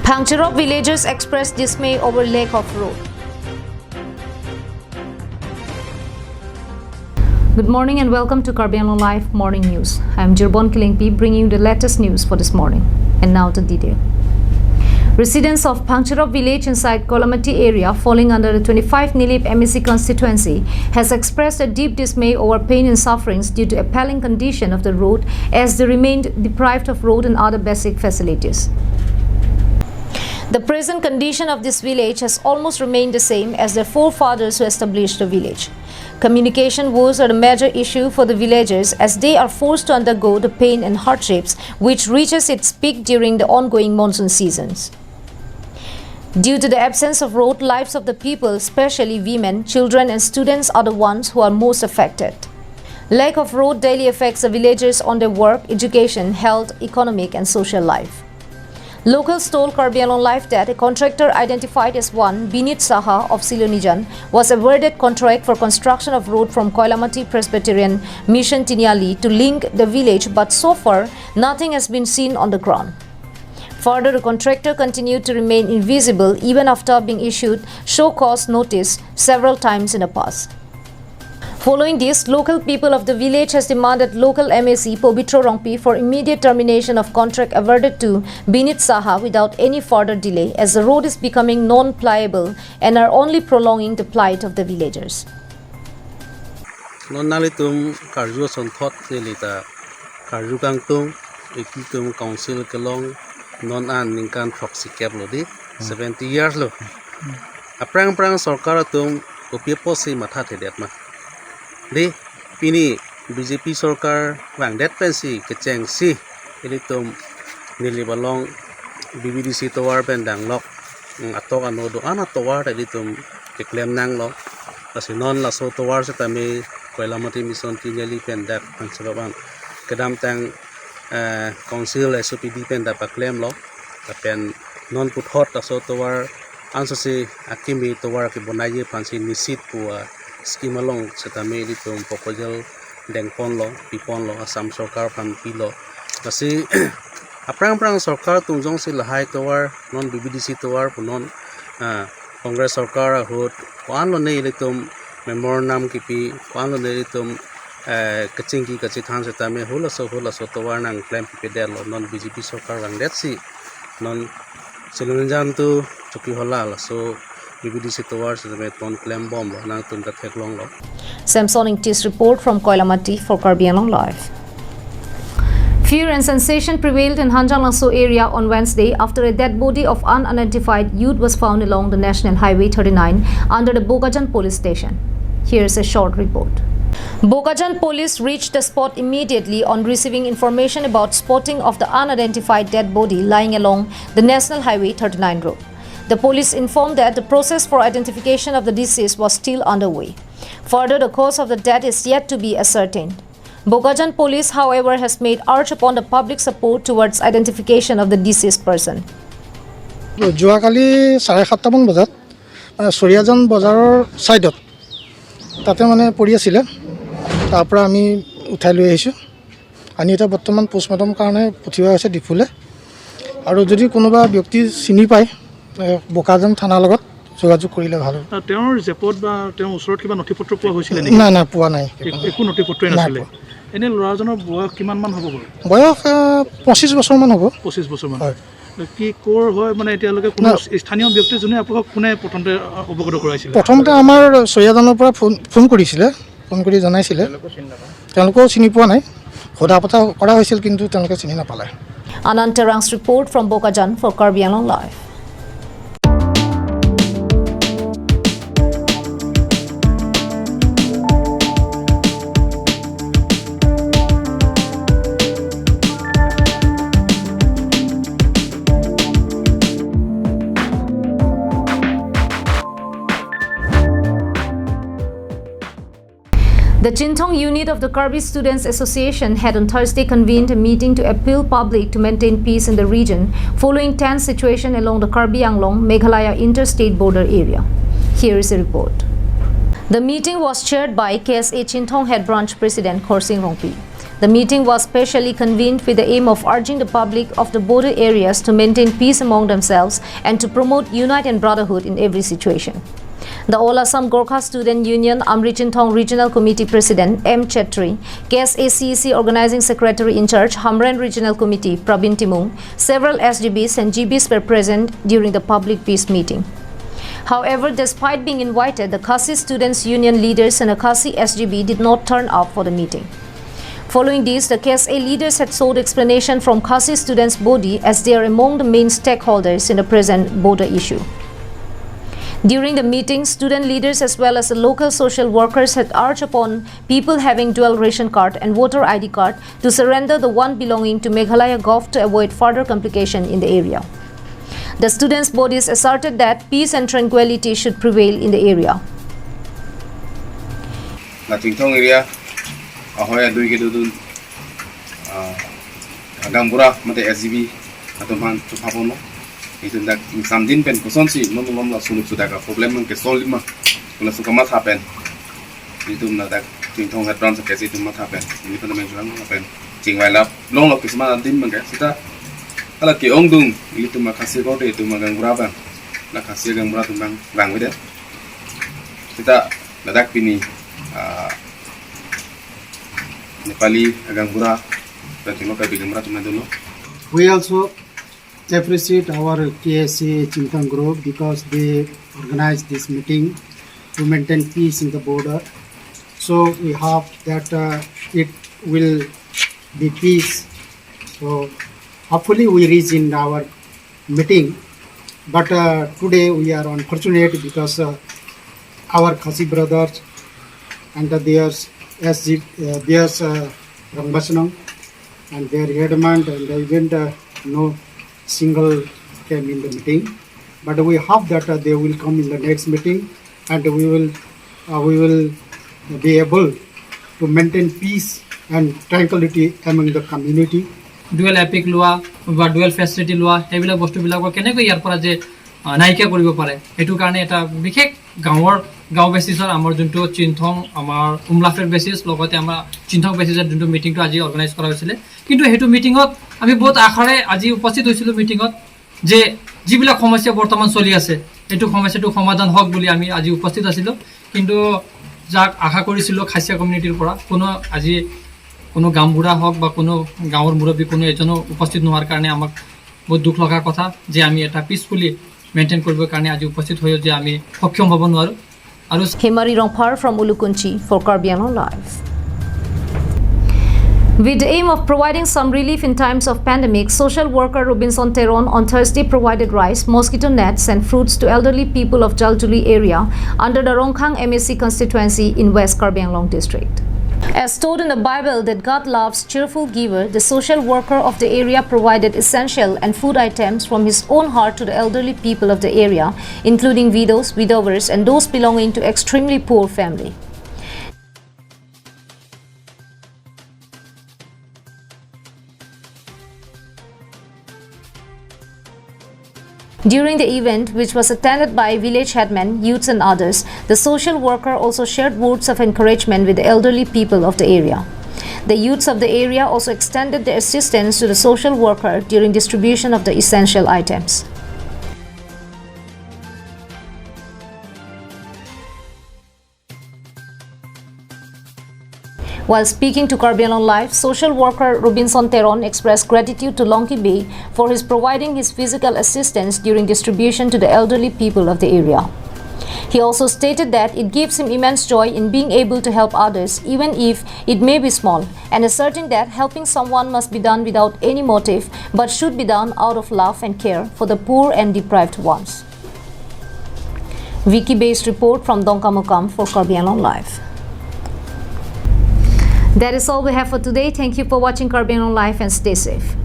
Phangcherop villagers expressed dismay over lack of road. Good morning and welcome to Karbi Anglong Live Morning News. I am Jirbon Kilingpi bringing you the latest news for this morning. And now the detail. Residents of Phangcherop village inside Kolamati area falling under the 25 Nilip MEC constituency has expressed a deep dismay over pain and sufferings due to appalling condition of the road as they remained deprived of road and other basic facilities. The present condition of this village has almost remained the same as their forefathers who established the village. Communication woes are a major issue for the villagers as they are forced to undergo the pain and hardships which reaches its peak during the ongoing monsoon seasons. Due to the absence of road, lives of the people, especially women, children and students are the ones who are most affected. Lack of road daily affects the villagers on their work, education, health, economic and social life. Locals told Karbi Anglong Live that a contractor identified as one, Binit Saha of Silonijan, was awarded contract for construction of road from Koilamati Presbyterian Mission Tiniali to link the village, but so far nothing has been seen on the ground. Further, the contractor continued to remain invisible even after being issued show cause notice several times in the past. Following this, local people of the village has demanded local MEC Pobitro Rongpi for immediate termination of contract awarded to Binit Saha without any further delay as the road is becoming non-pliable and are only prolonging the plight of the villagers. Non-nalitum karju sonthot selita karju kangtung ikitum council kelong non-an ningkan proxy cap lo di 70 years lo. Aprang-aprang sarkar tum kopiepo si matha thedet ma. Di pini BJP sarkar wang det pensi kecheng si ilitum nilibalong BBDC tower pendang lok atok anodo ana tower ilitum keklem nang lo kasi non la so tower sa tami Koilamati Mission Tiniali pendak Phangcherop kedam tang council SOPD pendak paklem lo tapen non put hot so tower anso si akimi tower ke bonaye pansi nisit pua scheme along setame ilitum proposal dengpon lo pipon lo asam sarkar pan pilo kasi aprang sarkar tungjong si lahai tower non BBDC tower punon Congress sarkar hot kwan lo nei ilitum memorandum kipi kwan lo nei ilitum kachingki kachithan setame hula so tower nang claim pipedel lo non BJP sarkar wang det si non silunjan tu chuki hola so BBDC tower setame ton claim bomb lo nang tum dat heklong lo. Samson Ingtis report from Koilamati for Karbi Anglong Live. Fear and sensation prevailed in Hanjang-Laso area on Wednesday after a dead body of unidentified youth was found along the National Highway 39 under the Bogajan police station. Here's a short report. Bogajan police reached the spot immediately on receiving information about spotting of the unidentified dead body lying along the National Highway 39 road. The police informed that the process for identification of the deceased was still underway. Further, the cause of the death is yet to be ascertained. Bogajan police, however, has made urge upon the public support towards identification of the deceased person. Joakali 7:30 মান বজাত সৰিয়াজন বজাৰৰ সাইডত তাতে মানে পৰি আছিল তাৰ পৰা আমি উঠাই লৈ আহিছো আনি এটা বৰ্তমান পোষ্টমৰ্টম কাৰণে পঠিওৱা হৈছে ডিফুলে আৰু যদি কোনোবা ব্যক্তি চিনি পায় বোকাজান থানাৰ লগত যোগাযোগ কৰিলে ভাল হ'ব তেওঁৰ জেপত বা তেওঁৰ ওচৰত কিবা নথিপত্ৰ পোৱা হৈছিল নেকি না পোৱা নাই একো নথিপত্ৰই নাছিল এনে ল'ৰাজনৰ বয়স কিমান মান হ'ব বয়স 25 বছৰ মান হ'ব 25 বছৰ মান হয় কি কোৰ হয় মানে এতিয়ালৈকে কোনো স্থানীয় ব্যক্তি জনে আপোনাক কোনে প্ৰথমতে অৱগত কৰাইছিল প্ৰথমতে আমাৰ সৰিয়াজনৰ পৰা ফোন কৰিছিলে ফোন কৰি জনাইছিলে তেওঁলোকেও চিনি পোৱা নাই খোদা পতা কৰা হৈছিল কিন্তু তেওঁলোকে চিনি নাপালে Anantarang's report from Bogajan for Karbi Anglong Live. The Chintong unit of the Karbi Students Association had on Thursday convened a meeting to appeal public to maintain peace in the region following tense situation along the Karbi Anglong Meghalaya interstate border area. Here is a report. The meeting was chaired by KSA Chintong Head Branch President Khorsing Rongpi. The meeting was specially convened with the aim of urging the public of the border areas to maintain peace among themselves and to promote unity and brotherhood in every situation. The All Assam Gorkha Student Union Amrichintong Regional Committee President M. Chetri, KSACEC Organizing Secretary in Charge Hamran Regional Committee Prabin Timung, several SGBs and GBs were present during the public peace meeting. However, despite being invited, the Khasi Students Union leaders and a Khasi SGB did not turn up for the meeting. Following this, the KSA leaders had sought explanation from Khasi students' body as they are among the main stakeholders in the present border issue. During the meeting, student leaders as well as the local social workers had urged upon people having dual ration card and voter ID card to surrender the one belonging to Meghalaya Gov to avoid further complication in the area. The students' bodies asserted that peace and tranquility should prevail in the area. Latingtong area, ahoy adui ke dudun, agambura mate SGB atau man tupapono. Itu dak samdin pen kosonsi nom la suluk sudaka problem man ke solima kula suka mat happen itu na dak tingtong hat brand ke itu mat happen ini pun men juang happen cingwai lap long lo kisma din man ke sita ala ke ongdung itu makasih kau itu magang berapa la kasih gang berapa tumbang bang wede kita ladak pini Nepali agang pura dan tino kai bigang berapa tumbang dulu. We also appreciate our KSA Chintang group because they organized this meeting to maintain peace in the border. So we hope that it will be peace. So hopefully we reach in our meeting. But today we are unfortunate because our Khasi brothers and there's Rambasnam and their headman and even no single came in the meeting, but we hope that they will come in the next meeting and we will be able to maintain peace and tranquility among the community. Dual epic loa বা dual facility loa এইবিলাক বস্তুবিলাকৰ কেনেকৈ ইয়াৰ পৰা যে নাইকিয়া কৰিব পাৰে এটো কাৰণে এটা বিশেষ গাঁও বেচিছৰ আমাৰ যোনটো চিন্থং আমাৰ উমলাফেৰ বেচিছ লগতে আমাৰ চিন্থং বেচিছৰ যোনটো মিটিংটো আজি অৰ্গানাইজ কৰা হৈছিল কিন্তু হেতু মিটিংত আমি বহুত আখৰে আজি উপস্থিত হৈছিল মিটিংত যে যিবিলাক সমস্যা বৰ্তমান চলি আছে এটো সমস্যাটো সমাধান হওক বুলি আমি আজি উপস্থিত আছিল কিন্তু যাক আশা কৰিছিল খাসিয়া কমিউনিটিৰ পৰা কোনো গামবুঢ়া হওক বা কোনো গাঁৱৰ মুৰব্বী কোনো এজনো উপস্থিত নোৱাৰ কাৰণে আমাক বহুত দুখ লগাৰ কথা যে আমি এটা পিসফুলি মেইনটেইন কৰিবৰ কাৰণে আজি উপস্থিত হৈ যে আমি সক্ষম হ'ব নোৱাৰো আৰু Himari Rongphar from Ulukunchi for Karbi Anglong Live. With the aim of providing some relief in times of pandemic, social worker Robinson Teron on Thursday provided rice, mosquito nets and fruits to elderly people of Jaljuli area under the Rongkhang MSC constituency in West Karbi Anglong district. As told in the Bible that God loves cheerful giver, the social worker of the area provided essential and food items from his own heart to the elderly people of the area, including widows, widowers, and those belonging to extremely poor family. During the event, which was attended by village headmen, youths and others, the social worker also shared words of encouragement with the elderly people of the area. The youths of the area also extended their assistance to the social worker during distribution of the essential items. While speaking to Karbi Anglong Live, social worker Robinson Teron expressed gratitude to Longki Bay for his providing his physical assistance during distribution to the elderly people of the area. He also stated that it gives him immense joy in being able to help others, even if it may be small, and asserting that helping someone must be done without any motive, but should be done out of love and care for the poor and deprived ones. Wiki-based report from Dongkamukam for Karbi Anglong Live. That is all we have for today. Thank you for watching Karbi Anglong Live and stay safe.